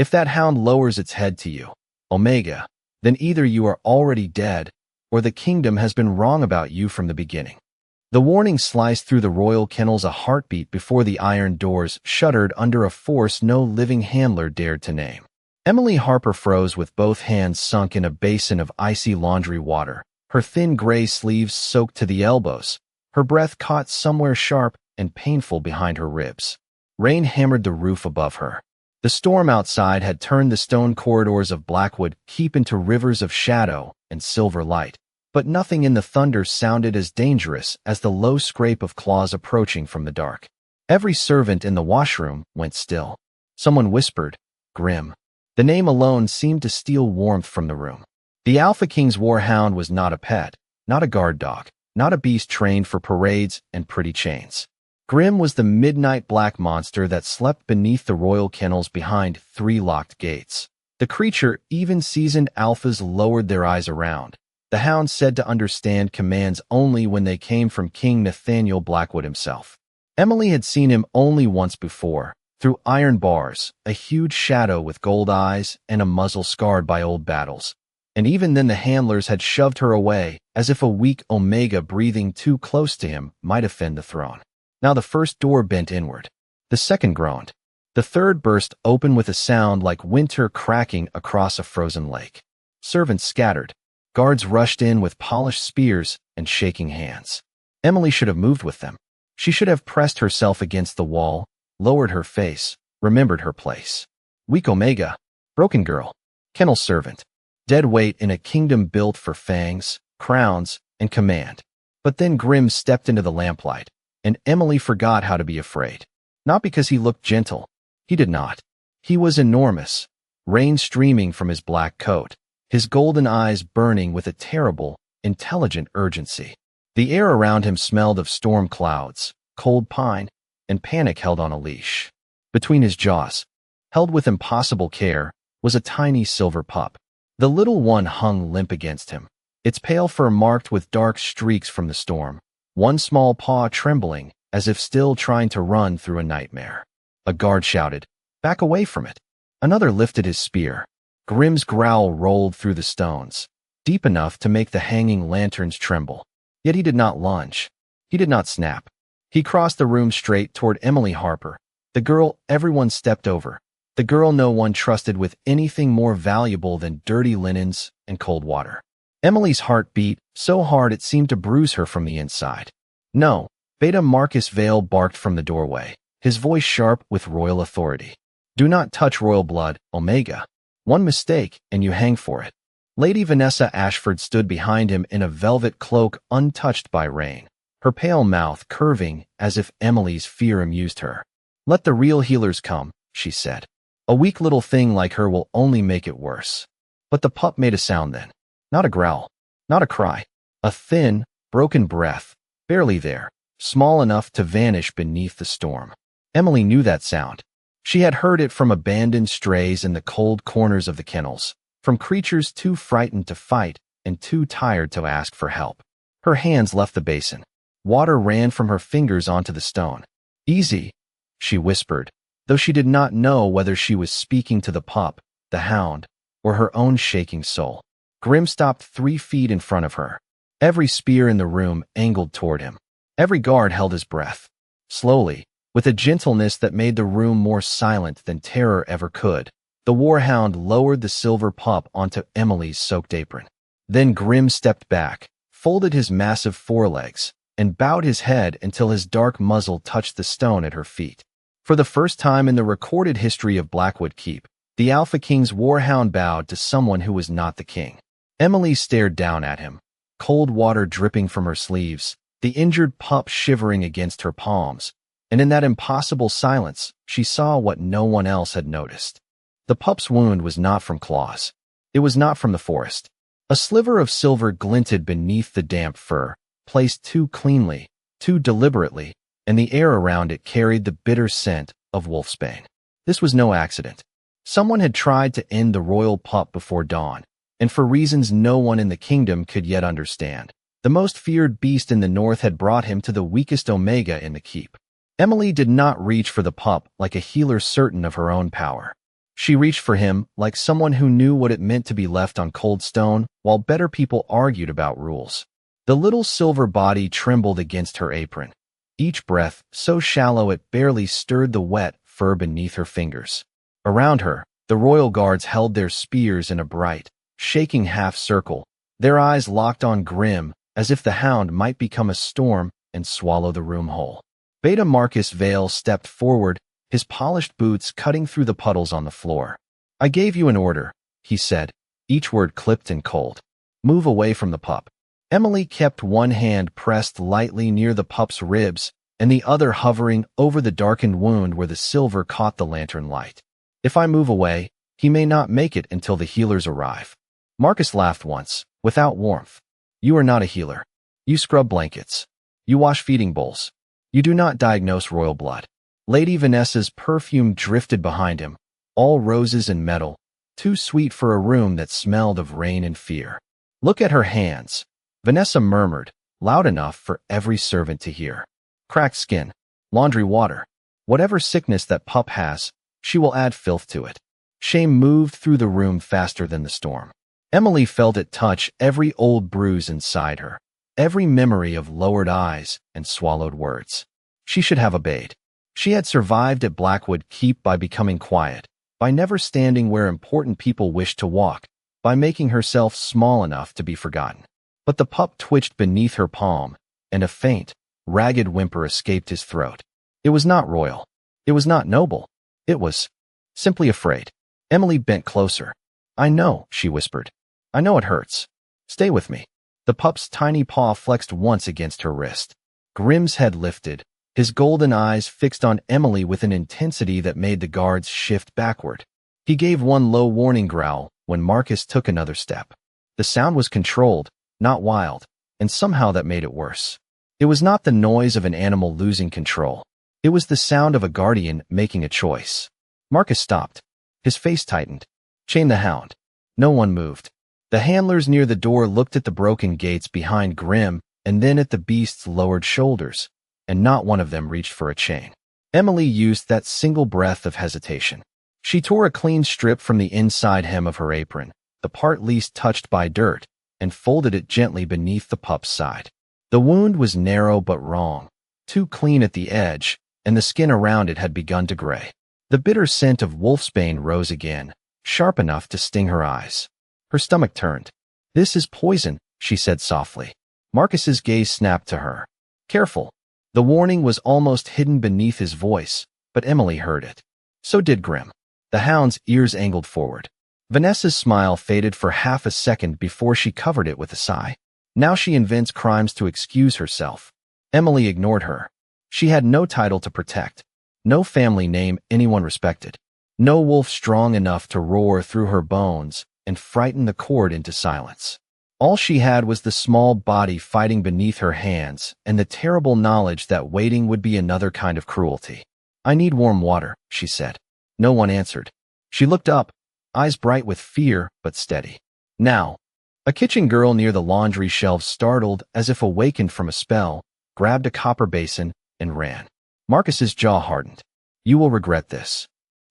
If that hound lowers its head to you, Omega, then either you are already dead, or the kingdom has been wrong about you from the beginning. The warning sliced through the royal kennels a heartbeat before the iron doors shuddered under a force no living handler dared to name. Emily Harper froze with both hands sunk in a basin of icy laundry water, her thin gray sleeves soaked to the elbows, her breath caught somewhere sharp and painful behind her ribs. Rain hammered the roof above her. The storm outside had turned the stone corridors of Blackwood Keep into rivers of shadow and silver light, but nothing in the thunder sounded as dangerous as the low scrape of claws approaching from the dark. Every servant in the washroom went still. Someone whispered, "Grim." The name alone seemed to steal warmth from the room. The Alpha King's War Hound was not a pet, not a guard dog, not a beast trained for parades and pretty chains. Grim was the midnight black monster that slept beneath the royal kennels behind 3 locked gates. The creature even seasoned alphas lowered their eyes around. The hound said to understand commands only when they came from King Nathaniel Blackwood himself. Emily had seen him only once before, through iron bars, a huge shadow with gold eyes and a muzzle scarred by old battles. And even then the handlers had shoved her away, as if a weak Omega breathing too close to him might offend the throne. Now the first door bent inward. The second groaned. The third burst open with a sound like winter cracking across a frozen lake. Servants scattered. Guards rushed in with polished spears and shaking hands. Emily should have moved with them. She should have pressed herself against the wall, lowered her face, remembered her place. Weak Omega, broken girl, kennel servant, dead weight in a kingdom built for fangs, crowns, and command. But then Grim stepped into the lamplight, and Emily forgot how to be afraid. Not because he looked gentle. He did not. He was enormous, rain streaming from his black coat, his golden eyes burning with a terrible, intelligent urgency. The air around him smelled of storm clouds, cold pine, and panic held on a leash. Between his jaws, held with impossible care, was a tiny silver pup. The little one hung limp against him, its pale fur marked with dark streaks from the storm, one small paw trembling as if still trying to run through a nightmare. A guard shouted, "Back away from it." Another lifted his spear. Grim's growl rolled through the stones, deep enough to make the hanging lanterns tremble. Yet he did not lunge. He did not snap. He crossed the room straight toward Emily Harper, the girl everyone stepped over, the girl no one trusted with anything more valuable than dirty linens and cold water. Emily's heart beat so hard it seemed to bruise her from the inside. "No," Beta Marcus Vale barked from the doorway, his voice sharp with royal authority. "Do not touch royal blood, Omega. One mistake, and you hang for it." Lady Vanessa Ashford stood behind him in a velvet cloak untouched by rain, her pale mouth curving as if Emily's fear amused her. "Let the real healers come," she said. "A weak little thing like her will only make it worse." But the pup made a sound then. Not a growl, not a cry. A thin, broken breath, barely there, small enough to vanish beneath the storm. Emily knew that sound. She had heard it from abandoned strays in the cold corners of the kennels, from creatures too frightened to fight and too tired to ask for help. Her hands left the basin. Water ran from her fingers onto the stone. "Easy," she whispered, though she did not know whether she was speaking to the pup, the hound, or her own shaking soul. Grim stopped 3 feet in front of her. Every spear in the room angled toward him. Every guard held his breath. Slowly, with a gentleness that made the room more silent than terror ever could, the War Hound lowered the silver pup onto Emily's soaked apron. Then Grim stepped back, folded his massive forelegs, and bowed his head until his dark muzzle touched the stone at her feet. For the first time in the recorded history of Blackwood Keep, the Alpha King's War Hound bowed to someone who was not the king. Emily stared down at him, cold water dripping from her sleeves, the injured pup shivering against her palms, and in that impossible silence, she saw what no one else had noticed. The pup's wound was not from claws. It was not from the forest. A sliver of silver glinted beneath the damp fur, placed too cleanly, too deliberately, and the air around it carried the bitter scent of wolfsbane. This was no accident. Someone had tried to end the royal pup before dawn, and for reasons no one in the kingdom could yet understand, the most feared beast in the north had brought him to the weakest Omega in the keep. Emily did not reach for the pup like a healer certain of her own power. She reached for him like someone who knew what it meant to be left on cold stone while better people argued about rules. The little silver body trembled against her apron, each breath so shallow it barely stirred the wet fur beneath her fingers. Around her, the royal guards held their spears in a bright, shaking half-circle, their eyes locked on Grim as if the hound might become a storm and swallow the room whole. Beta Marcus Vale stepped forward, his polished boots cutting through the puddles on the floor. "I gave you an order," he said, each word clipped and cold. "Move away from the pup." Emily kept one hand pressed lightly near the pup's ribs and the other hovering over the darkened wound where the silver caught the lantern light. "If I move away, he may not make it until the healers arrive." Marcus laughed once, without warmth. "You are not a healer. You scrub blankets. You wash feeding bowls. You do not diagnose royal blood." Lady Vanessa's perfume drifted behind him, all roses and metal, too sweet for a room that smelled of rain and fear. "Look at her hands," Vanessa murmured, loud enough for every servant to hear. "Cracked skin, laundry water. Whatever sickness that pup has, she will add filth to it." Shame moved through the room faster than the storm. Emily felt it touch every old bruise inside her, every memory of lowered eyes and swallowed words. She should have obeyed. She had survived at Blackwood Keep by becoming quiet, by never standing where important people wished to walk, by making herself small enough to be forgotten. But the pup twitched beneath her palm, and a faint, ragged whimper escaped his throat. It was not royal. It was not noble. It was simply afraid. Emily bent closer. "I know," she whispered. "I know it hurts. Stay with me." The pup's tiny paw flexed once against her wrist. Grim's head lifted, his golden eyes fixed on Emily with an intensity that made the guards shift backward. He gave one low warning growl when Marcus took another step. The sound was controlled, not wild, and somehow that made it worse. It was not the noise of an animal losing control. It was the sound of a guardian making a choice. Marcus stopped. His face tightened. "Chain the hound." No one moved. The handlers near the door looked at the broken gates behind Grim and then at the beast's lowered shoulders, and not one of them reached for a chain. Emily used that single breath of hesitation. She tore a clean strip from the inside hem of her apron, the part least touched by dirt, and folded it gently beneath the pup's side. The wound was narrow but wrong, too clean at the edge, and the skin around it had begun to gray. The bitter scent of wolfsbane rose again, sharp enough to sting her eyes. Her stomach turned. "This is poison," she said softly. Marcus's gaze snapped to her. "Careful." The warning was almost hidden beneath his voice, but Emily heard it. So did Grim. The hound's ears angled forward. Vanessa's smile faded for half a second before she covered it with a sigh. Now she invents crimes to excuse herself. Emily ignored her. She had no title to protect, no family name anyone respected, no wolf strong enough to roar through her bones and frighten the court into silence. All she had was the small body fighting beneath her hands and the terrible knowledge that waiting would be another kind of cruelty. "I need warm water," she said. No one answered. She looked up, eyes bright with fear but steady. "Now." A kitchen girl near the laundry shelves startled as if awakened from a spell, grabbed a copper basin, and ran. Marcus's jaw hardened. "You will regret this."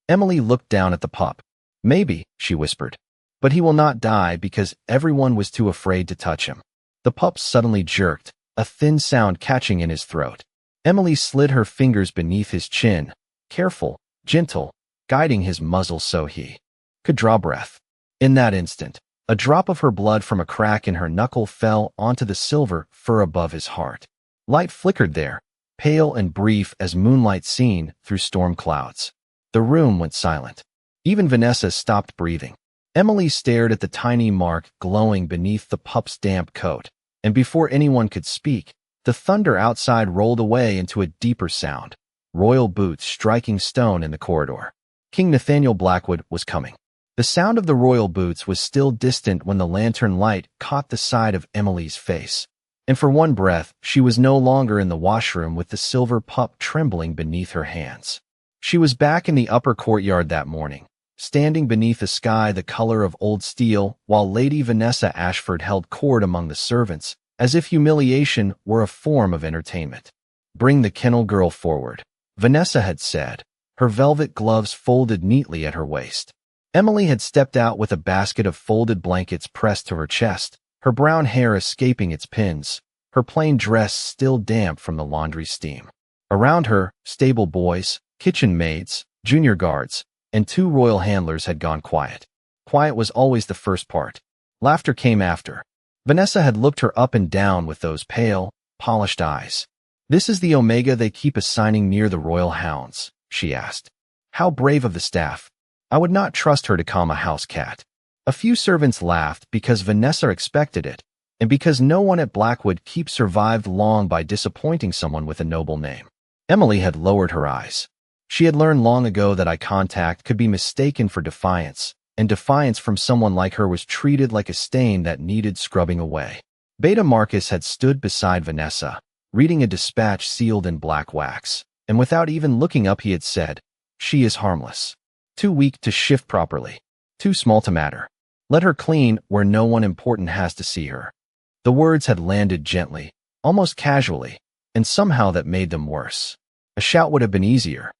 Emily looked down at the pup. "Maybe," she whispered. "But he will not die because everyone was too afraid to touch him." The pup suddenly jerked, a thin sound catching in his throat. Emily slid her fingers beneath his chin, careful, gentle, guiding his muzzle so he could draw breath. In that instant, a drop of her blood from a crack in her knuckle fell onto the silver fur above his heart. Light flickered there, pale and brief as moonlight seen through storm clouds. The room went silent. Even Vanessa stopped breathing. Emily stared at the tiny mark glowing beneath the pup's damp coat, and before anyone could speak, the thunder outside rolled away into a deeper sound, royal boots striking stone in the corridor. King Nathaniel Blackwood was coming. The sound of the royal boots was still distant when the lantern light caught the side of Emily's face, and for one breath she was no longer in the washroom with the silver pup trembling beneath her hands. She was back in the upper courtyard that morning, standing beneath a sky the color of old steel, while Lady Vanessa Ashford held court among the servants, as if humiliation were a form of entertainment. "Bring the kennel girl forward," Vanessa had said, her velvet gloves folded neatly at her waist. Emily had stepped out with a basket of folded blankets pressed to her chest, her brown hair escaping its pins, her plain dress still damp from the laundry steam. Around her, stable boys, kitchen maids, junior guards, and 2 royal handlers had gone quiet. Quiet was always the first part. Laughter came after. Vanessa had looked her up and down with those pale, polished eyes. "This is the Omega they keep assigning near the royal hounds," she asked. "How brave of the staff. I would not trust her to calm a house cat." A few servants laughed because Vanessa expected it, and because no one at Blackwood Keep survived long by disappointing someone with a noble name. Emily had lowered her eyes. She had learned long ago that eye contact could be mistaken for defiance, and defiance from someone like her was treated like a stain that needed scrubbing away. Beta Marcus had stood beside Vanessa, reading a dispatch sealed in black wax, and without even looking up he had said, "She is harmless. Too weak to shift properly. Too small to matter. Let her clean where no one important has to see her." The words had landed gently, almost casually, and somehow that made them worse. A shout would have been easier.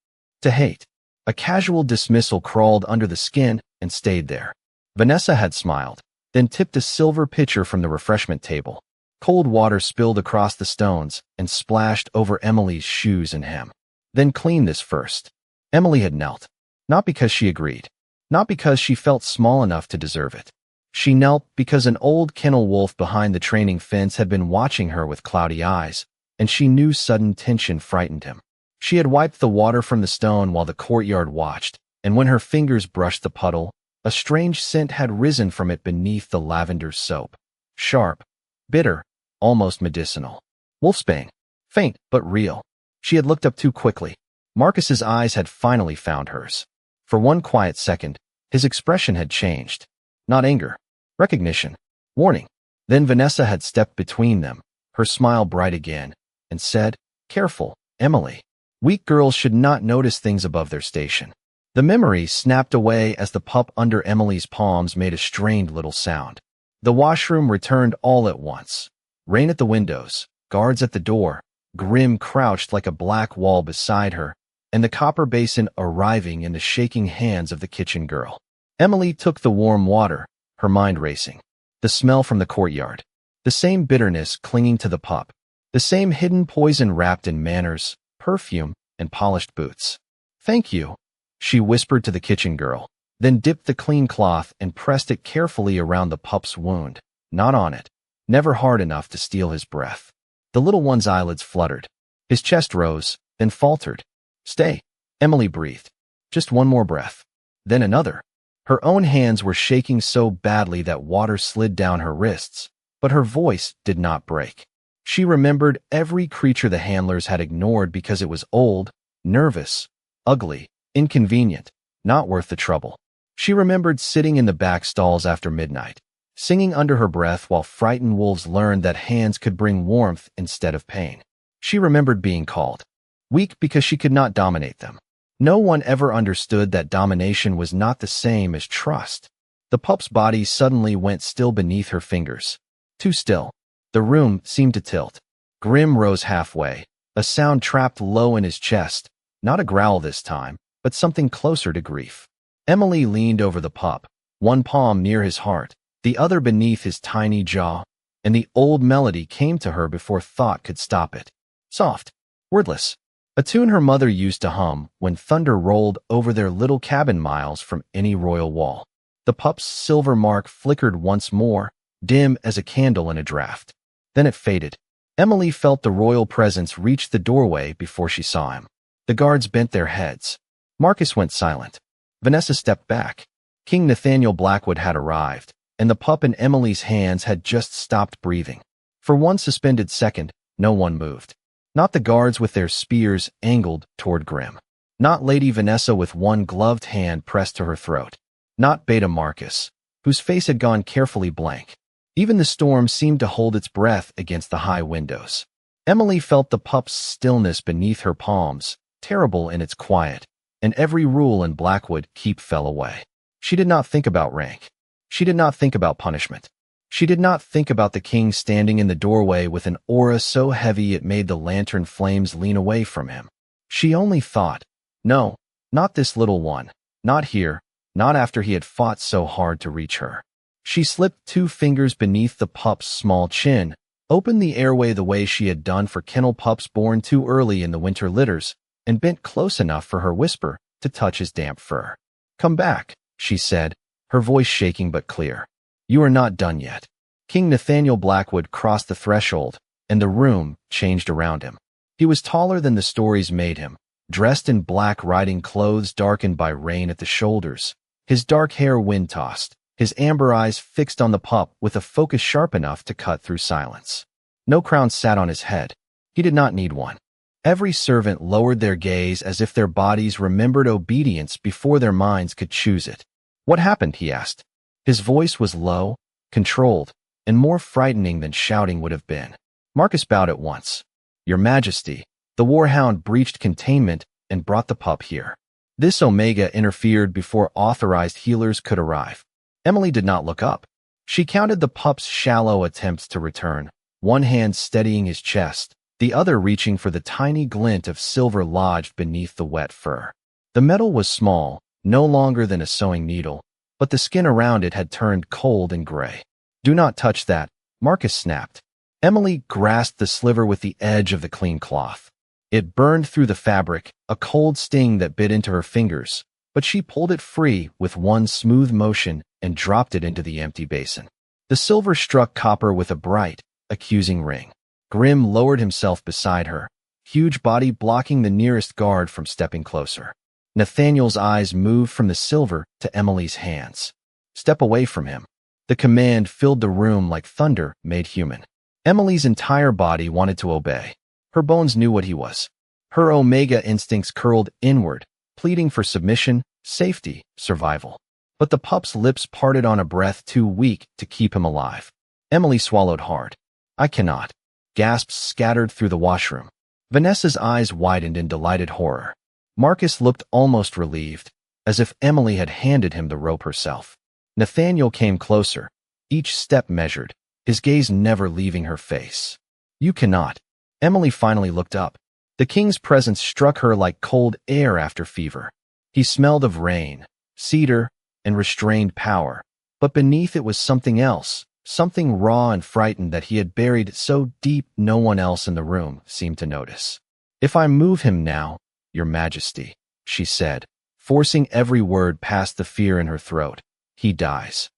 To hate. A casual dismissal crawled under the skin and stayed there. Vanessa had smiled, then tipped a silver pitcher from the refreshment table. Cold water spilled across the stones and splashed over Emily's shoes and hem. "Then clean this first." Emily had knelt. Not because she agreed. Not because she felt small enough to deserve it. She knelt because an old kennel wolf behind the training fence had been watching her with cloudy eyes, and she knew sudden tension frightened him. She had wiped the water from the stone while the courtyard watched, and when her fingers brushed the puddle, a strange scent had risen from it beneath the lavender soap. Sharp, bitter, almost medicinal. Wolfsbane. Faint, but real. She had looked up too quickly. Marcus's eyes had finally found hers. For one quiet second, his expression had changed. Not anger. Recognition. Warning. Then Vanessa had stepped between them, her smile bright again, and said, "Careful, Emily. Weak girls should not notice things above their station." The memory snapped away as the pup under Emily's palms made a strained little sound. The washroom returned all at once. Rain at the windows, guards at the door, Grim crouched like a black wall beside her, and the copper basin arriving in the shaking hands of the kitchen girl. Emily took the warm water, her mind racing. The smell from the courtyard. The same bitterness clinging to the pup. The same hidden poison wrapped in manners, perfume, and polished boots. "Thank you," she whispered to the kitchen girl, then dipped the clean cloth and pressed it carefully around the pup's wound, not on it, never hard enough to steal his breath. The little one's eyelids fluttered. His chest rose, then faltered. "Stay," Emily breathed. "Just one more breath." Then another. Her own hands were shaking so badly that water slid down her wrists, but her voice did not break. She remembered every creature the handlers had ignored because it was old, nervous, ugly, inconvenient, not worth the trouble. She remembered sitting in the back stalls after midnight, singing under her breath while frightened wolves learned that hands could bring warmth instead of pain. She remembered being called weak because she could not dominate them. No one ever understood that domination was not the same as trust. The pup's body suddenly went still beneath her fingers. Too still. The room seemed to tilt. Grim rose halfway, a sound trapped low in his chest, not a growl this time, but something closer to grief. Emily leaned over the pup, one palm near his heart, the other beneath his tiny jaw, and the old melody came to her before thought could stop it. Soft, wordless, a tune her mother used to hum when thunder rolled over their little cabin miles from any royal wall. The pup's silver mark flickered once more, dim as a candle in a draught. Then it faded. Emily felt the royal presence reach the doorway before she saw him. The guards bent their heads. Marcus went silent. Vanessa stepped back. King Nathaniel Blackwood had arrived, and the pup in Emily's hands had just stopped breathing. For one suspended second, no one moved. Not the guards with their spears angled toward Grim. Not Lady Vanessa with one gloved hand pressed to her throat. Not Beta Marcus, whose face had gone carefully blank. Even the storm seemed to hold its breath against the high windows. Emily felt the pup's stillness beneath her palms, terrible in its quiet, and every rule in Blackwood Keep fell away. She did not think about rank. She did not think about punishment. She did not think about the king standing in the doorway with an aura so heavy it made the lantern flames lean away from him. She only thought, no, not this little one, not here, not after he had fought so hard to reach her. She slipped 2 fingers beneath the pup's small chin, opened the airway the way she had done for kennel pups born too early in the winter litters, and bent close enough for her whisper to touch his damp fur. "Come back," she said, her voice shaking but clear. "You are not done yet." King Nathaniel Blackwood crossed the threshold, and the room changed around him. He was taller than the stories made him, dressed in black riding clothes darkened by rain at the shoulders, his dark hair wind-tossed, his amber eyes fixed on the pup with a focus sharp enough to cut through silence. No crown sat on his head. He did not need one. Every servant lowered their gaze as if their bodies remembered obedience before their minds could choose it. "What happened?" he asked. His voice was low, controlled, and more frightening than shouting would have been. Marcus bowed at once. "Your Majesty, the War Hound breached containment and brought the pup here." This Omega interfered before authorized healers could arrive. Emily did not look up. She counted the pup's shallow attempts to return, one hand steadying his chest, the other reaching for the tiny glint of silver lodged beneath the wet fur. The metal was small, no longer than a sewing needle, but the skin around it had turned cold and gray. "Do not touch that," Marcus snapped. Emily grasped the sliver with the edge of the clean cloth. It burned through the fabric, a cold sting that bit into her fingers, but she pulled it free with one smooth motion and dropped it into the empty basin. The silver struck copper with a bright, accusing ring. Grim lowered himself beside her, huge body blocking the nearest guard from stepping closer. Nathaniel's eyes moved from the silver to Emily's hands. "Step away from him." The command filled the room like thunder made human. Emily's entire body wanted to obey. Her bones knew what he was. Her Omega instincts curled inward, pleading for submission, safety, survival. But the pup's lips parted on a breath too weak to keep him alive. Emily swallowed hard. "I cannot." Gasps scattered through the washroom. Vanessa's eyes widened in delighted horror. Marcus looked almost relieved, as if Emily had handed him the rope herself. Nathaniel came closer, each step measured, his gaze never leaving her face. "You cannot." Emily finally looked up. The king's presence struck her like cold air after fever. He smelled of rain, cedar, and restrained power, but beneath it was something else, something raw and frightened that he had buried so deep no one else in the room seemed to notice. "If I move him now, Your Majesty," she said, forcing every word past the fear in her throat, "he dies."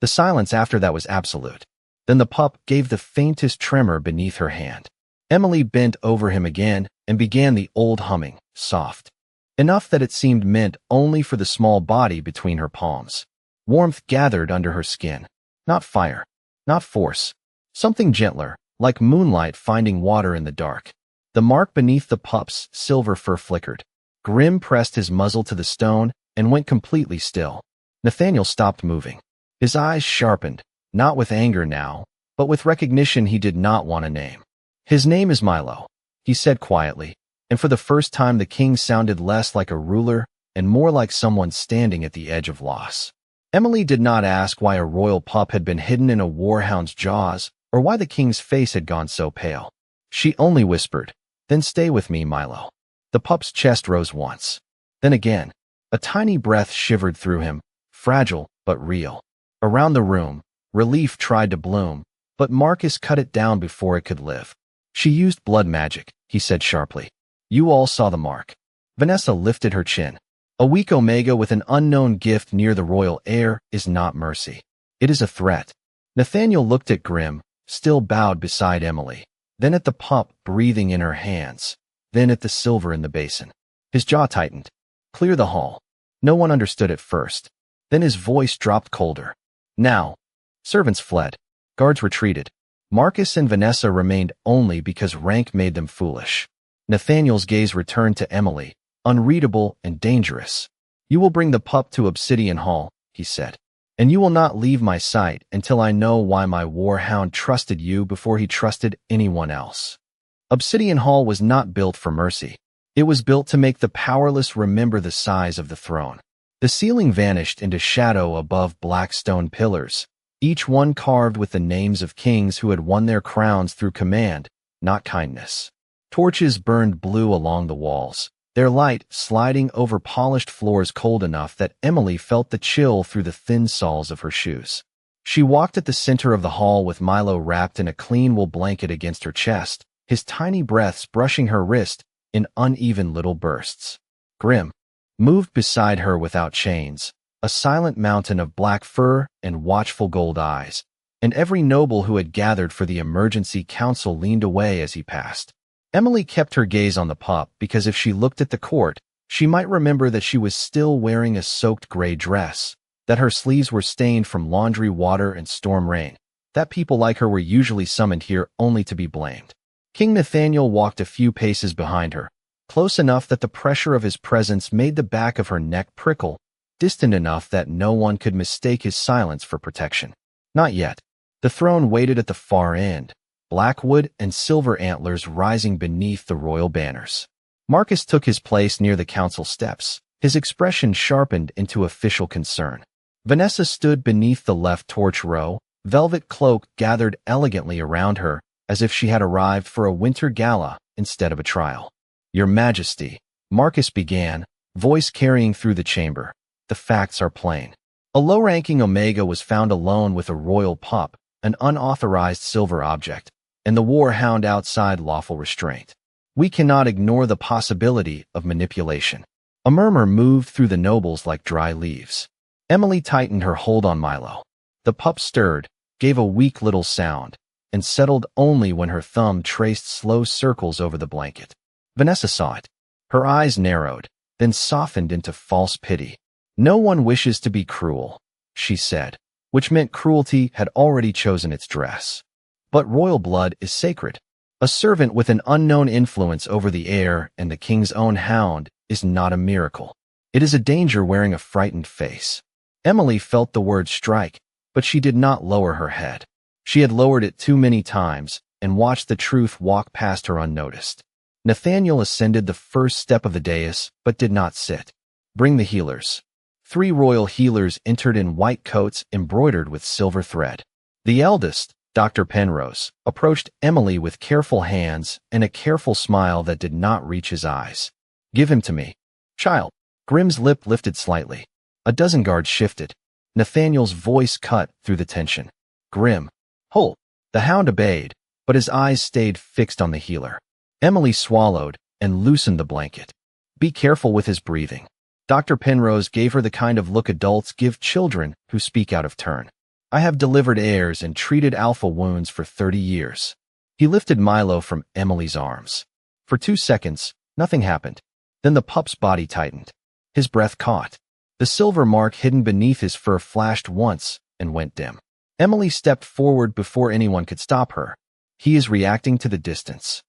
The silence after that was absolute. Then the pup gave the faintest tremor beneath her hand. Emily bent over him again and began the old humming, soft. Enough that it seemed meant only for the small body between her palms. Warmth gathered under her skin. Not fire, not force. Something gentler, like moonlight finding water in the dark. The mark beneath the pup's silver fur flickered. Grim pressed his muzzle to the stone and went completely still. Nathaniel stopped moving. His eyes sharpened, not with anger now, but with recognition he did not want to name. "His name is Milo," he said quietly, and for the first time the king sounded less like a ruler and more like someone standing at the edge of loss. Emily did not ask why a royal pup had been hidden in a warhound's jaws or why the king's face had gone so pale. She only whispered, "Then stay with me, Milo." The pup's chest rose once. Then again. A tiny breath shivered through him, fragile but real. Around the room, relief tried to bloom, but Marcus cut it down before it could live. "She used blood magic," he said sharply. "You all saw the mark." Vanessa lifted her chin. "A weak Omega with an unknown gift near the royal heir is not mercy. It is a threat." Nathaniel looked at Grim, still bowed beside Emily, then at the pup breathing in her hands, then at the silver in the basin. His jaw tightened. "Clear the hall." No one understood at first. Then his voice dropped colder. "Now." Servants fled. Guards retreated. Marcus and Vanessa remained only because rank made them foolish. Nathaniel's gaze returned to Emily, unreadable and dangerous. "You will bring the pup to Obsidian Hall," he said, "and you will not leave my sight until I know why my war hound trusted you before he trusted anyone else." Obsidian Hall was not built for mercy. It was built to make the powerless remember the size of the throne. The ceiling vanished into shadow above black stone pillars, each one carved with the names of kings who had won their crowns through command, not kindness. Torches burned blue along the walls, their light sliding over polished floors cold enough that Emily felt the chill through the thin soles of her shoes. She walked at the center of the hall with Milo wrapped in a clean wool blanket against her chest, his tiny breaths brushing her wrist in uneven little bursts. Grim moved beside her without chains, a silent mountain of black fur and watchful gold eyes, and every noble who had gathered for the emergency council leaned away as he passed. Emily kept her gaze on the pup because if she looked at the court, she might remember that she was still wearing a soaked gray dress, that her sleeves were stained from laundry water and storm rain, that people like her were usually summoned here only to be blamed. King Nathaniel walked a few paces behind her, close enough that the pressure of his presence made the back of her neck prickle, distant enough that no one could mistake his silence for protection. Not yet. The throne waited at the far end, black wood and silver antlers rising beneath the royal banners. Marcus took his place near the council steps, his expression sharpened into official concern. Vanessa stood beneath the left torch row, velvet cloak gathered elegantly around her, as if she had arrived for a winter gala instead of a trial. "Your Majesty," Marcus began, voice carrying through the chamber. "The facts are plain. A low-ranking Omega was found alone with a royal pup, an unauthorized silver object, and the War Hound outside lawful restraint. We cannot ignore the possibility of manipulation." A murmur moved through the nobles like dry leaves. Emily tightened her hold on Milo. The pup stirred, gave a weak little sound, and settled only when her thumb traced slow circles over the blanket. Vanessa saw it. Her eyes narrowed, then softened into false pity. "No one wishes to be cruel," she said, which meant cruelty had already chosen its dress. "But royal blood is sacred. A servant with an unknown influence over the heir and the king's own hound is not a miracle. It is a danger wearing a frightened face." Emily felt the word strike, but she did not lower her head. She had lowered it too many times and watched the truth walk past her unnoticed. Nathaniel ascended the first step of the dais, but did not sit. "Bring the healers." 3 royal healers entered in white coats embroidered with silver thread. The eldest, Dr. Penrose, approached Emily with careful hands and a careful smile that did not reach his eyes. "Give him to me, child." Grim's lip lifted slightly. A dozen guards shifted. Nathaniel's voice cut through the tension. "Grim, hold." The hound obeyed, but his eyes stayed fixed on the healer. Emily swallowed and loosened the blanket. "Be careful with his breathing." Dr. Penrose gave her the kind of look adults give children who speak out of turn. "I have delivered heirs and treated alpha wounds for 30 years. He lifted Milo from Emily's arms. For 2 seconds, nothing happened. Then the pup's body tightened. His breath caught. The silver mark hidden beneath his fur flashed once and went dim. Emily stepped forward before anyone could stop her. "He is reacting to the distance."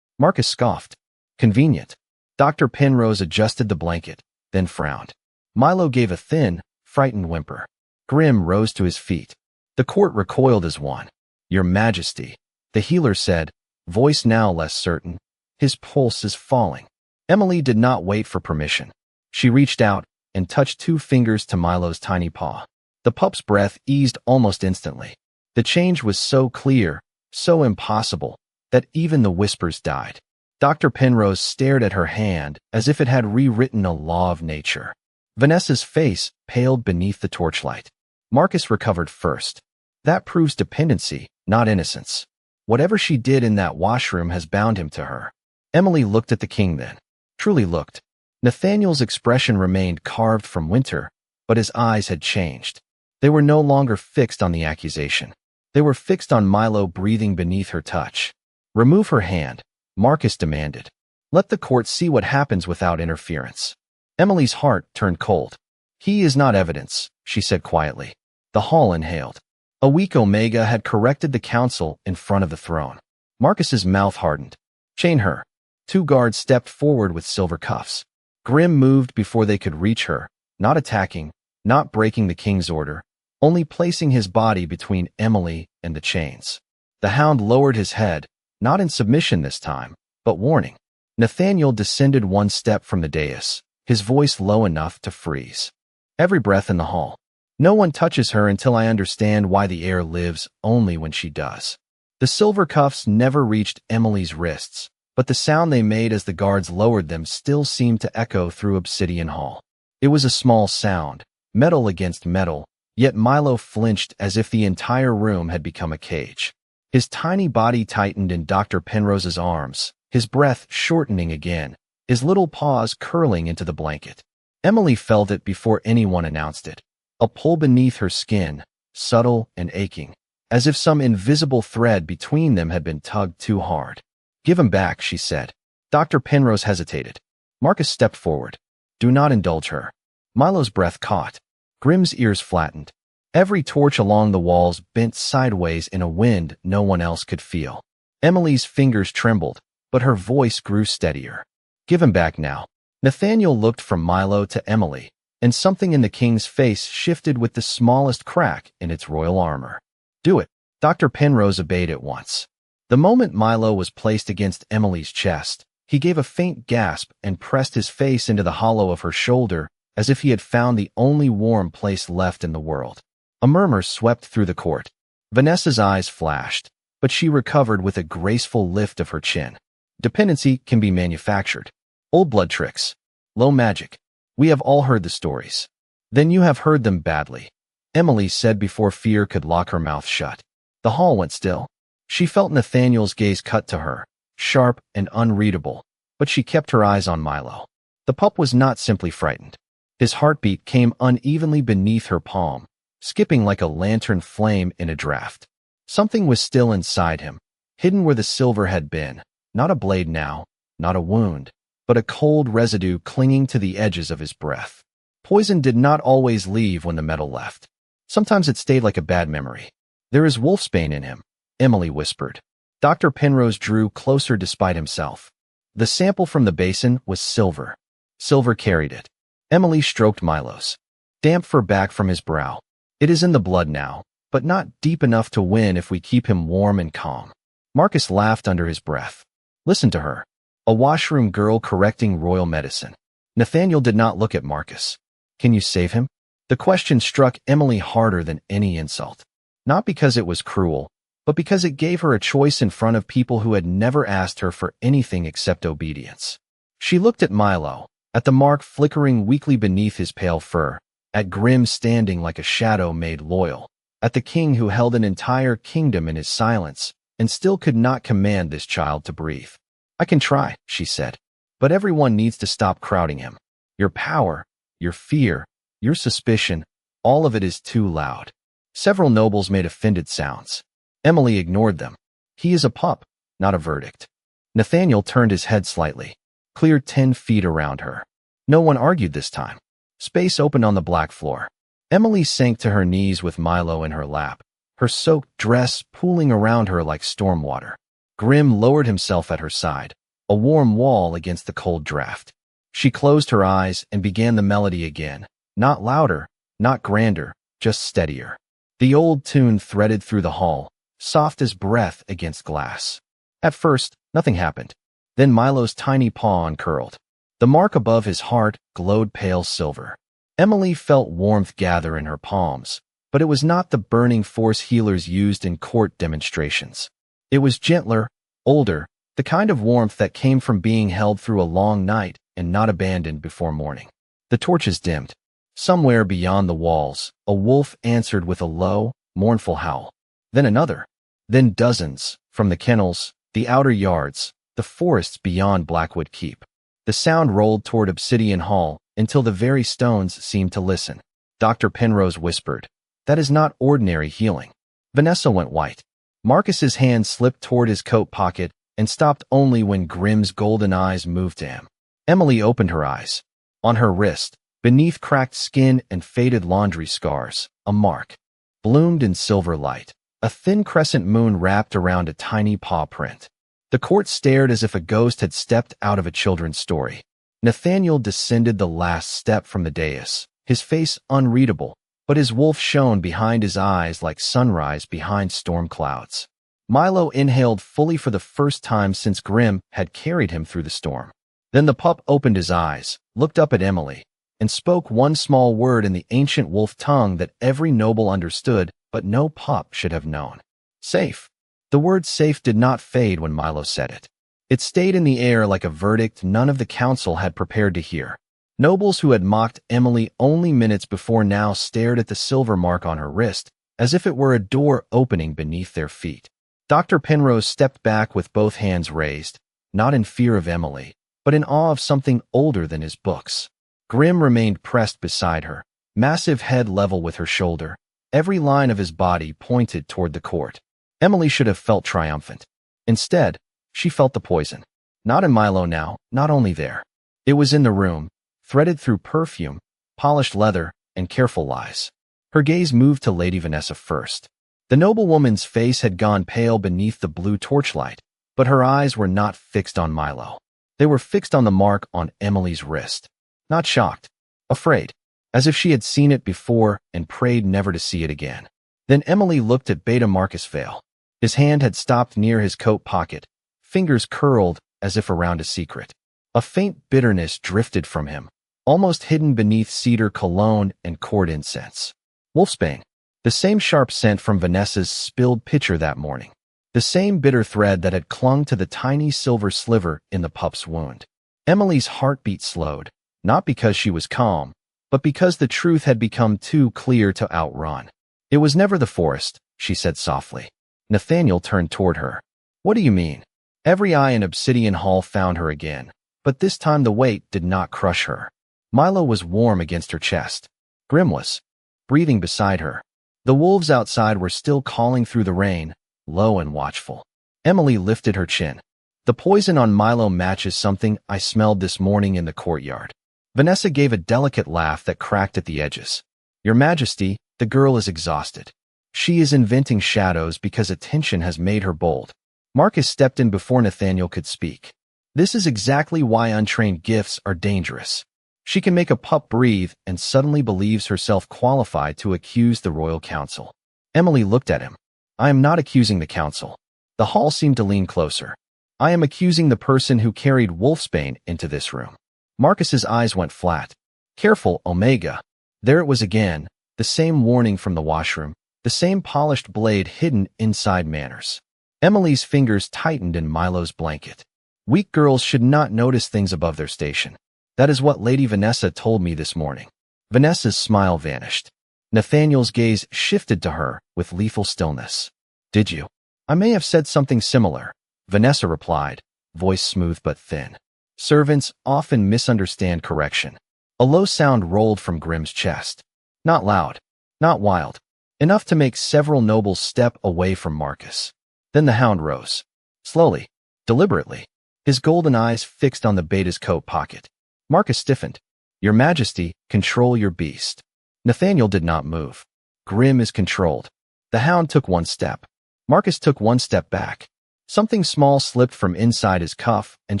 Marcus scoffed. "Convenient." Dr. Penrose adjusted the blanket, then frowned. Milo gave a thin, frightened whimper. Grim rose to his feet. The court recoiled as one. "Your Majesty," the healer said, voice now less certain. "His pulse is falling." Emily did not wait for permission. She reached out and touched 2 fingers to Milo's tiny paw. The pup's breath eased almost instantly. The change was so clear, so impossible, that even the whispers died. Dr. Penrose stared at her hand as if it had rewritten a law of nature. Vanessa's face paled beneath the torchlight. Marcus recovered first. That proves dependency, not innocence. Whatever she did in that washroom has bound him to her. Emily looked at the king then. Truly looked. Nathaniel's expression remained carved from winter, but his eyes had changed. They were no longer fixed on the accusation. They were fixed on Milo breathing beneath her touch. "Remove her hand," Marcus demanded. "Let the court see what happens without interference." Emily's heart turned cold. "He is not evidence," she said quietly. The hall inhaled. A weak Omega had corrected the council in front of the throne. Marcus's mouth hardened. "Chain her." 2 guards stepped forward with silver cuffs. Grim moved before they could reach her, not attacking, not breaking the king's order, only placing his body between Emily and the chains. The hound lowered his head, not in submission this time, but warning. Nathaniel descended 1 step from the dais, his voice low enough to freeze. "Every breath in the hall. No one touches her until I understand why the heir lives only when she does." The silver cuffs never reached Emily's wrists, but the sound they made as the guards lowered them still seemed to echo through Obsidian Hall. It was a small sound, metal against metal, yet Milo flinched as if the entire room had become a cage. His tiny body tightened in Dr. Penrose's arms, his breath shortening again, his little paws curling into the blanket. Emily felt it before anyone announced it. A pull beneath her skin, subtle and aching, as if some invisible thread between them had been tugged too hard. "Give him back," she said. Dr. Penrose hesitated. Marcus stepped forward. "Do not indulge her." Milo's breath caught. Grimm's ears flattened. Every torch along the walls bent sideways in a wind no one else could feel. Emily's fingers trembled, but her voice grew steadier. "Give him back now." Nathaniel looked from Milo to Emily, and something in the king's face shifted with the smallest crack in its royal armor. "Do it." Dr. Penrose obeyed at once. The moment Milo was placed against Emily's chest, he gave a faint gasp and pressed his face into the hollow of her shoulder as if he had found the only warm place left in the world. A murmur swept through the court. Vanessa's eyes flashed, but she recovered with a graceful lift of her chin. Dependency can be manufactured. Old blood tricks. Low magic. We have all heard the stories. Then you have heard them badly, Emily said before fear could lock her mouth shut. The hall went still. She felt Nathaniel's gaze cut to her, sharp and unreadable, but she kept her eyes on Milo. The pup was not simply frightened. His heartbeat came unevenly beneath her palm, skipping like a lantern flame in a draft. Something was still inside him, hidden where the silver had been, not a blade now, not a wound, but a cold residue clinging to the edges of his breath. Poison did not always leave when the metal left. Sometimes it stayed like a bad memory. "There is wolfsbane in him," Emily whispered. Dr. Penrose drew closer despite himself. The sample from the basin was silver. Silver carried it. Emily stroked Milo's damp fur back from his brow. "It is in the blood now, but not deep enough to win if we keep him warm and calm." Marcus laughed under his breath. Listen to her. A washroom girl correcting royal medicine. Nathaniel did not look at Marcus. "Can you save him?" The question struck Emily harder than any insult. Not because it was cruel, but because it gave her a choice in front of people who had never asked her for anything except obedience. She looked at Milo, at the mark flickering weakly beneath his pale fur, at Grimm standing like a shadow made loyal, at the king who held an entire kingdom in his silence and still could not command this child to breathe. "I can try," she said, "but everyone needs to stop crowding him. Your power, your fear, your suspicion, all of it is too loud." Several nobles made offended sounds. Emily ignored them. "He is a pup, not a verdict." Nathaniel turned his head slightly, cleared 10 feet around her. No one argued this time. Space opened on the black floor. Emily sank to her knees with Milo in her lap, her soaked dress pooling around her like storm water. Grimm lowered himself at her side, a warm wall against the cold draft. She closed her eyes and began the melody again, not louder, not grander, just steadier. The old tune threaded through the hall, soft as breath against glass. At first, nothing happened. Then Milo's tiny paw uncurled. The mark above his heart glowed pale silver. Emily felt warmth gather in her palms, but it was not the burning force healers used in court demonstrations. It was gentler, older, the kind of warmth that came from being held through a long night and not abandoned before morning. The torches dimmed. Somewhere beyond the walls, a wolf answered with a low, mournful howl. Then another. Then dozens, from the kennels, the outer yards, the forests beyond Blackwood Keep. The sound rolled toward Obsidian Hall until the very stones seemed to listen. Dr. Penrose whispered, "That is not ordinary healing." Vanessa went white. Marcus's hand slipped toward his coat pocket and stopped only when Grimm's golden eyes moved to him. Emily opened her eyes. On her wrist, beneath cracked skin and faded laundry scars, a mark. Bloomed in silver light. A thin crescent moon wrapped around a tiny paw print. The court stared as if a ghost had stepped out of a children's story. Nathaniel descended the last step from the dais, his face unreadable, but his wolf shone behind his eyes like sunrise behind storm clouds. Milo inhaled fully for the first time since Grimm had carried him through the storm. Then the pup opened his eyes, looked up at Emily, and spoke one small word in the ancient wolf tongue that every noble understood, but no pup should have known. Safe. The word safe did not fade when Milo said it. It stayed in the air like a verdict none of the council had prepared to hear. Nobles who had mocked Emily only minutes before now stared at the silver mark on her wrist, as if it were a door opening beneath their feet. Dr. Penrose stepped back with both hands raised, not in fear of Emily, but in awe of something older than his books. Grim remained pressed beside her, massive head level with her shoulder. Every line of his body pointed toward the court. Emily should have felt triumphant. Instead, she felt the poison. Not in Milo now, not only there. It was in the room, threaded through perfume, polished leather, and careful lies. Her gaze moved to Lady Vanessa first. The noblewoman's face had gone pale beneath the blue torchlight, but her eyes were not fixed on Milo. They were fixed on the mark on Emily's wrist. Not shocked, afraid, as if she had seen it before and prayed never to see it again. Then Emily looked at Beta Marcus Vale. His hand had stopped near his coat pocket, fingers curled as if around a secret. A faint bitterness drifted from him, almost hidden beneath cedar cologne and cord incense. Wolfsbane, the same sharp scent from Vanessa's spilled pitcher that morning. The same bitter thread that had clung to the tiny silver sliver in the pup's wound. Emily's heartbeat slowed, not because she was calm, but because the truth had become too clear to outrun. It was never the forest, she said softly. Nathaniel turned toward her. What do you mean? Every eye in Obsidian Hall found her again, but this time the weight did not crush her. Milo was warm against her chest. Grim was breathing beside her. The wolves outside were still calling through the rain, low and watchful. Emily lifted her chin. The poison on Milo matches something I smelled this morning in the courtyard. Vanessa gave a delicate laugh that cracked at the edges. Your Majesty, the girl is exhausted. She is inventing shadows because attention has made her bold. Marcus stepped in before Nathaniel could speak. This is exactly why untrained gifts are dangerous. She can make a pup breathe and suddenly believes herself qualified to accuse the royal council. Emily looked at him. I am not accusing the council. The hall seemed to lean closer. I am accusing the person who carried Wolfsbane into this room. Marcus's eyes went flat. Careful, Omega. There it was again, the same warning from the washroom, the same polished blade hidden inside manners. Emily's fingers tightened in Milo's blanket. Weak girls should not notice things above their station. That is what Lady Vanessa told me this morning. Vanessa's smile vanished. Nathaniel's gaze shifted to her with lethal stillness. Did you? I may have said something similar, Vanessa replied, voice smooth but thin. Servants often misunderstand correction. A low sound rolled from Grim's chest. Not loud, not wild, enough to make several nobles step away from Marcus. Then the hound rose. Slowly, deliberately, his golden eyes fixed on the beta's coat pocket. Marcus stiffened. Your Majesty, control your beast. Nathaniel did not move. Grim is controlled. The hound took one step. Marcus took one step back. Something small slipped from inside his cuff and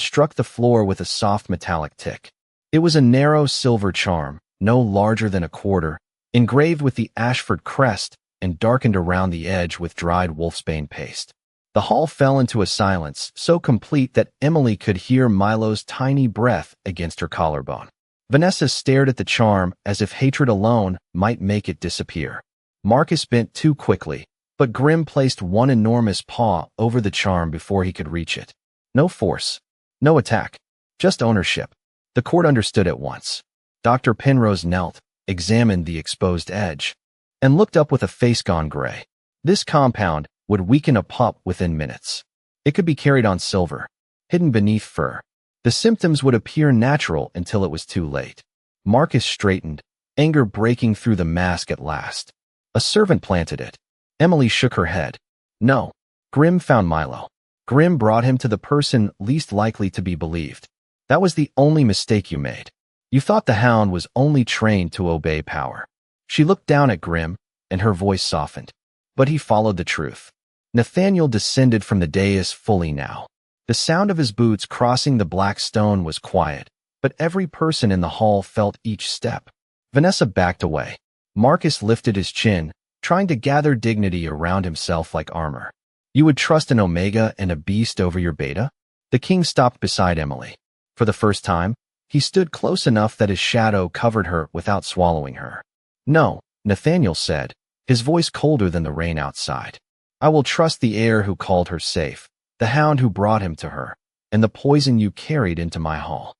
struck the floor with a soft metallic tick. It was a narrow silver charm, no larger than a quarter, engraved with the Ashford crest and darkened around the edge with dried wolfsbane paste. The hall fell into a silence so complete that Emily could hear Milo's tiny breath against her collarbone. Vanessa stared at the charm as if hatred alone might make it disappear. Marcus bent too quickly, but Grim placed one enormous paw over the charm before he could reach it. No force, no attack, just ownership. The court understood at once. Dr. Penrose knelt, examined the exposed edge, and looked up with a face gone gray. This compound would weaken a pup within minutes. It could be carried on silver, hidden beneath fur. The symptoms would appear natural until it was too late. Marcus straightened, anger breaking through the mask at last. A servant planted it. Emily shook her head. No. Grim found Milo. Grim brought him to the person least likely to be believed. That was the only mistake you made. You thought the hound was only trained to obey power. She looked down at Grim, and her voice softened. But he followed the truth. Nathaniel descended from the dais fully now. The sound of his boots crossing the black stone was quiet, but every person in the hall felt each step. Vanessa backed away. Marcus lifted his chin, trying to gather dignity around himself like armor. You would trust an Omega and a beast over your beta? The king stopped beside Emily. For the first time, he stood close enough that his shadow covered her without swallowing her. No, Nathaniel said, his voice colder than the rain outside. I will trust the heir who called her safe, the hound who brought him to her. and the poison you carried into my hall."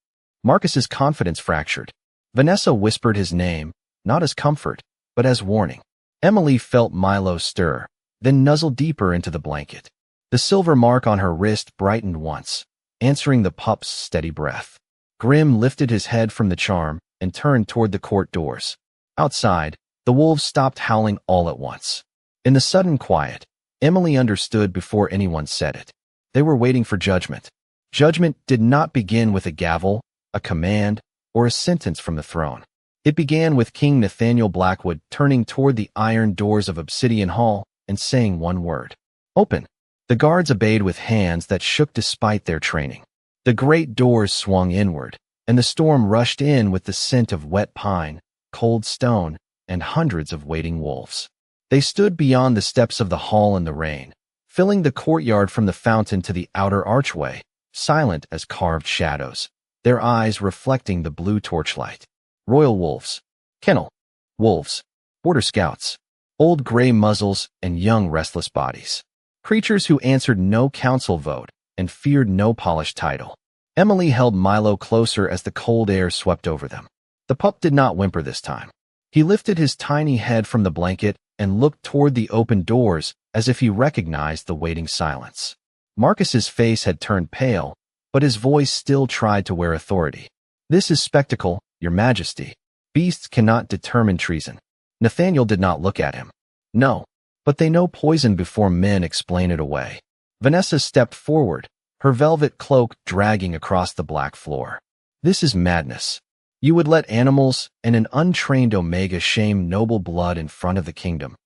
Marcus's confidence fractured. Vanessa whispered his name, not as comfort, but as warning. Emily felt Milo stir, then nuzzle deeper into the blanket. The silver mark on her wrist brightened once, answering the pup's steady breath. Grim lifted his head from the charm and turned toward the court doors. Outside, the wolves stopped howling all at once. In the sudden quiet, Emily understood before anyone said it. They were waiting for judgment. Judgment did not begin with a gavel, a command, or a sentence from the throne. It began with King Nathaniel Blackwood turning toward the iron doors of Obsidian Hall and saying one word: "Open." The guards obeyed with hands that shook despite their training. The great doors swung inward, and the storm rushed in with the scent of wet pine, cold stone, and hundreds of waiting wolves. They stood beyond the steps of the hall in the rain, filling the courtyard from the fountain to the outer archway, silent as carved shadows, their eyes reflecting the blue torchlight. Royal wolves, kennel wolves, border scouts, old gray muzzles and young restless bodies. Creatures who answered no council vote and feared no polished title. Emily held Milo closer as the cold air swept over them. The pup did not whimper this time. He lifted his tiny head from the blanket and looked toward the open doors as if he recognized the waiting silence. Marcus's face had turned pale, but his voice still tried to wear authority. "This is spectacle, Your Majesty. Beasts cannot determine treason." Nathaniel did not look at him. "No, but they know poison before men explain it away." Vanessa stepped forward, her velvet cloak dragging across the black floor. "This is madness. You would let animals and an untrained Omega shame noble blood in front of the kingdom."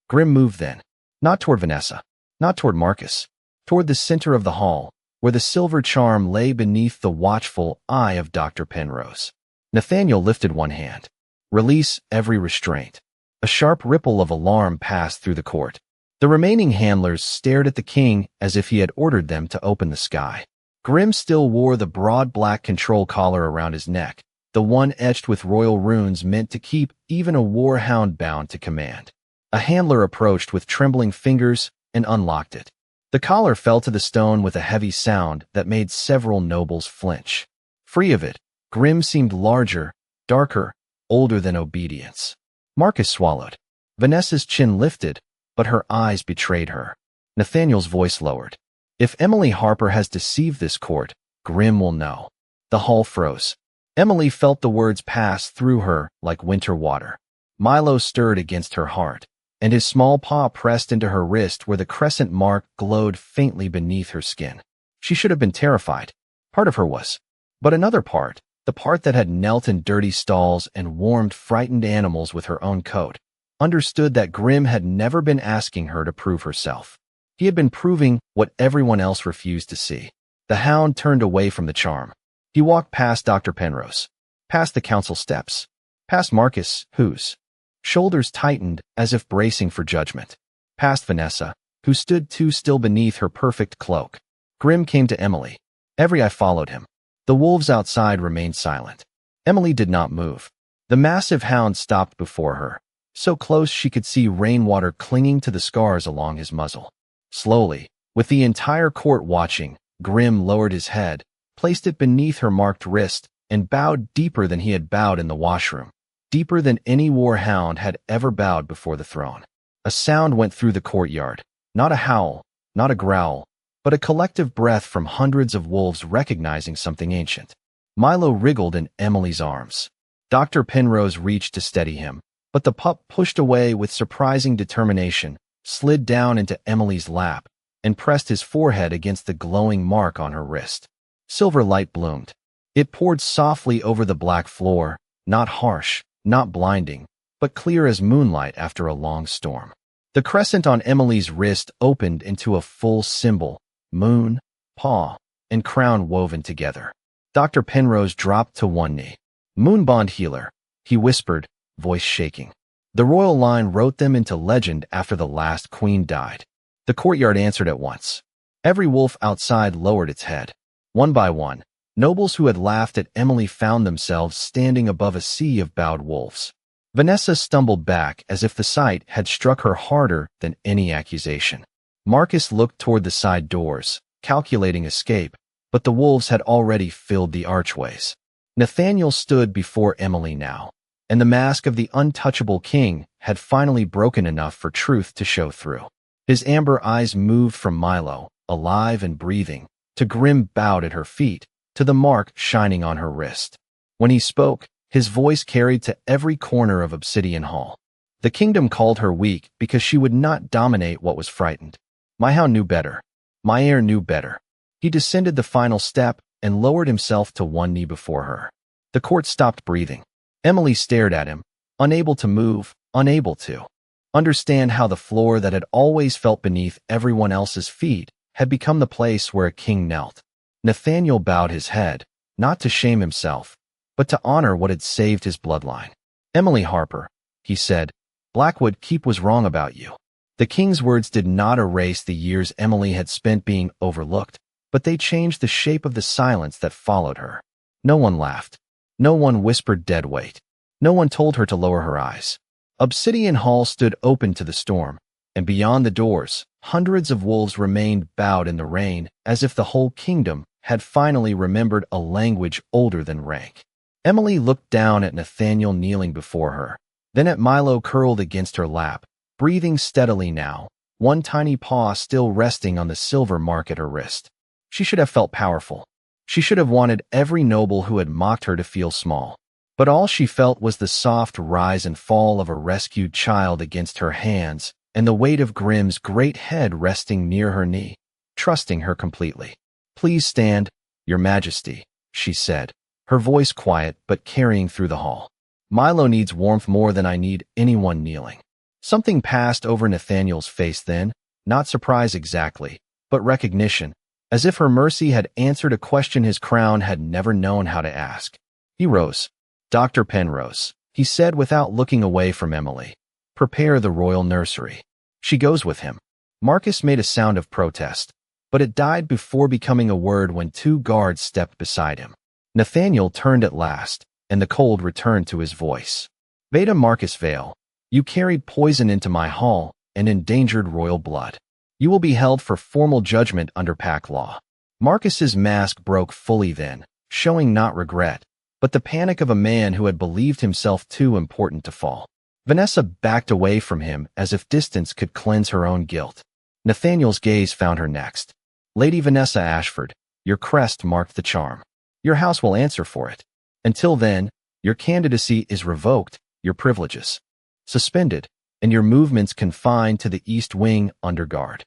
Grim moved then, not toward Vanessa, not toward Marcus, toward the center of the hall, where the silver charm lay beneath the watchful eye of Dr. Penrose. Nathaniel lifted one hand. "Release every restraint." A sharp ripple of alarm passed through the court. The remaining handlers stared at the king as if he had ordered them to open the sky. Grim still wore the broad black control collar around his neck, the one etched with royal runes meant to keep even a war hound bound to command. A handler approached with trembling fingers and unlocked it. The collar fell to the stone with a heavy sound that made several nobles flinch. Free of it, Grim seemed larger, darker, older than obedience. Marcus swallowed. Vanessa's chin lifted, but her eyes betrayed her. Nathaniel's voice lowered. "If Emily Harper has deceived this court, Grim will know." The hall froze. Emily felt the words pass through her like winter water. Milo stirred against her heart, and his small paw pressed into her wrist where the crescent mark glowed faintly beneath her skin. She should have been terrified. Part of her was. But another part, the part that had knelt in dirty stalls and warmed frightened animals with her own coat, understood that Grim had never been asking her to prove herself. He had been proving what everyone else refused to see. The hound turned away from the charm. He walked past Dr. Penrose, past the council steps, past Marcus, whose shoulders tightened as if bracing for judgment, past Vanessa, who stood too still beneath her perfect cloak. Grim came to Emily. Every eye followed him. The wolves outside remained silent. Emily did not move. The massive hound stopped before her, so close she could see rainwater clinging to the scars along his muzzle. Slowly, with the entire court watching, Grim lowered his head, placed it beneath her marked wrist, and bowed deeper than he had bowed in the washroom, deeper than any war hound had ever bowed before the throne. A sound went through the courtyard, not a howl, not a growl, but a collective breath from hundreds of wolves recognizing something ancient. Milo wriggled in Emily's arms. Dr. Penrose reached to steady him, but the pup pushed away with surprising determination, slid down into Emily's lap, and pressed his forehead against the glowing mark on her wrist. Silver light bloomed. It poured softly over the black floor, not harsh, not blinding, but clear as moonlight after a long storm. The crescent on Emily's wrist opened into a full symbol, moon, paw, and crown woven together. Dr. Penrose dropped to one knee. "Moonbond healer," he whispered, voice shaking. "The royal line wrote them into legend after the last queen died." The courtyard answered at once. Every wolf outside lowered its head. One by one, nobles who had laughed at Emily found themselves standing above a sea of bowed wolves. Vanessa stumbled back as if the sight had struck her harder than any accusation. Marcus looked toward the side doors, calculating escape, but the wolves had already filled the archways. Nathaniel stood before Emily now, and the mask of the untouchable king had finally broken enough for truth to show through. His amber eyes moved from Milo, alive and breathing, to Grim bowed at her feet, to the mark shining on her wrist. When he spoke, his voice carried to every corner of Obsidian Hall. The kingdom called her weak because she would not dominate what was frightened. My hound knew better. My heir knew better. He descended the final step and lowered himself to one knee before her. The court stopped breathing. Emily stared at him, unable to move, unable to understand how the floor that had always felt beneath everyone else's feet had become the place where a king knelt. Nathaniel bowed his head, not to shame himself, but to honor what had saved his bloodline. Emily Harper, he said, Blackwood Keep was wrong about you. The king's words did not erase the years Emily had spent being overlooked, but they changed the shape of the silence that followed her. No one laughed. No one whispered dead weight. No one told her to lower her eyes. Obsidian Hall stood open to the storm, and beyond the doors, hundreds of wolves remained bowed in the rain as if the whole kingdom had finally remembered a language older than rank. Emily looked down at Nathaniel kneeling before her, then at Milo curled against her lap, breathing steadily now, one tiny paw still resting on the silver mark at her wrist. She should have felt powerful. She should have wanted every noble who had mocked her to feel small. But all she felt was the soft rise and fall of a rescued child against her hands, and the weight of Grim's great head resting near her knee, trusting her completely. Please stand, Your Majesty, she said, her voice quiet but carrying through the hall. Milo needs warmth more than I need anyone kneeling. Something passed over Nathaniel's face then, not surprise exactly, but recognition, as if her mercy had answered a question his crown had never known how to ask. He rose. Dr. Penrose, he said without looking away from Emily. Prepare the royal nursery. She goes with him. Marcus made a sound of protest, but it died before becoming a word when two guards stepped beside him. Nathaniel turned at last, and the cold returned to his voice. Beta Marcus Vale, you carried poison into my hall and endangered royal blood. You will be held for formal judgment under pack law. Marcus's mask broke fully then, showing not regret, but the panic of a man who had believed himself too important to fall. Vanessa backed away from him as if distance could cleanse her own guilt. Nathaniel's gaze found her next. Lady Vanessa Ashford, your crest marked the charm. Your house will answer for it. Until then, your candidacy is revoked, your privileges suspended, and your movements confined to the East Wing under guard.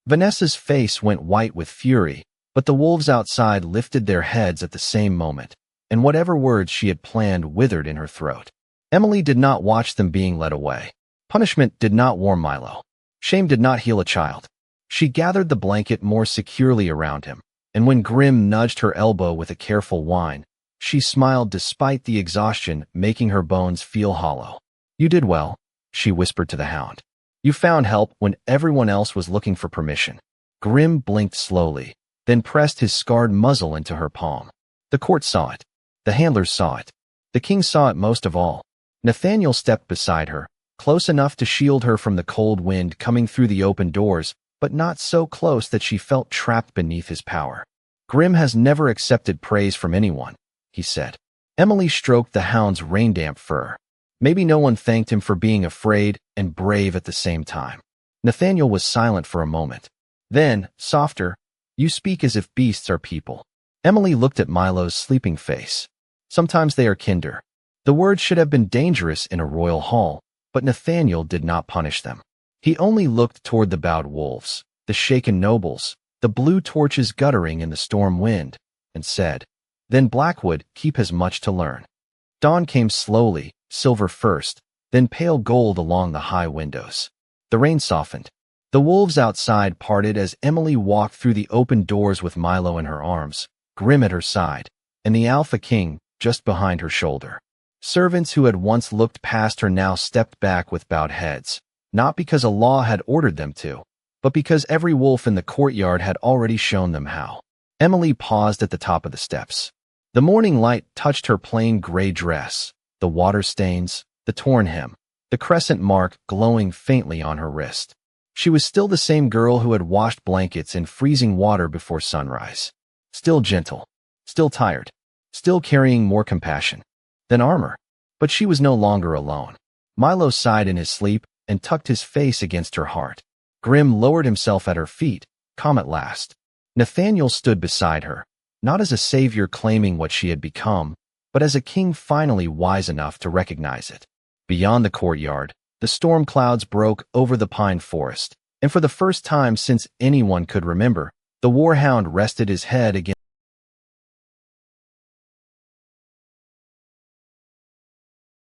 Vanessa's face went white with fury, but the wolves outside lifted their heads at the same moment, and whatever words she had planned withered in her throat. Emily did not watch them being led away. Punishment did not warm Milo. Shame did not heal a child. She gathered the blanket more securely around him, and when Grim nudged her elbow with a careful whine, she smiled despite the exhaustion making her bones feel hollow. You did well, she whispered to the hound. You found help when everyone else was looking for permission. Grim blinked slowly, then pressed his scarred muzzle into her palm. The court saw it. The handlers saw it. The king saw it most of all. Nathaniel stepped beside her, close enough to shield her from the cold wind coming through the open doors, but not so close that she felt trapped beneath his power. Grim has never accepted praise from anyone, he said. Emily stroked the hound's rain-damp fur. Maybe no one thanked him for being afraid and brave at the same time. Nathaniel was silent for a moment. Then, softer, you speak as if beasts are people. Emily looked at Milo's sleeping face. Sometimes they are kinder. The words should have been dangerous in a royal hall, but Nathaniel did not punish them. He only looked toward the bowed wolves, the shaken nobles, the blue torches guttering in the storm wind, and said, Then Blackwood Keep has much to learn. Dawn came slowly, silver first, then pale gold along the high windows. The rain softened. The wolves outside parted as Emily walked through the open doors with Milo in her arms, Grim at her side, and the Alpha King just behind her shoulder. Servants who had once looked past her now stepped back with bowed heads, not because a law had ordered them to, but because every wolf in the courtyard had already shown them how. Emily paused at the top of the steps. The morning light touched her plain gray dress, the water stains, the torn hem, the crescent mark glowing faintly on her wrist. She was still the same girl who had washed blankets in freezing water before sunrise. still gentle, still tired, still carrying more compassion than armor. But she was no longer alone. Milo sighed in his sleep and tucked his face against her heart. Grim lowered himself at her feet, calm at last. Nathaniel stood beside her, not as a savior claiming what she had become, but as a king finally wise enough to recognize it. Beyond the courtyard, the storm clouds broke over the pine forest, and for the first time since anyone could remember, the War Hound rested his head against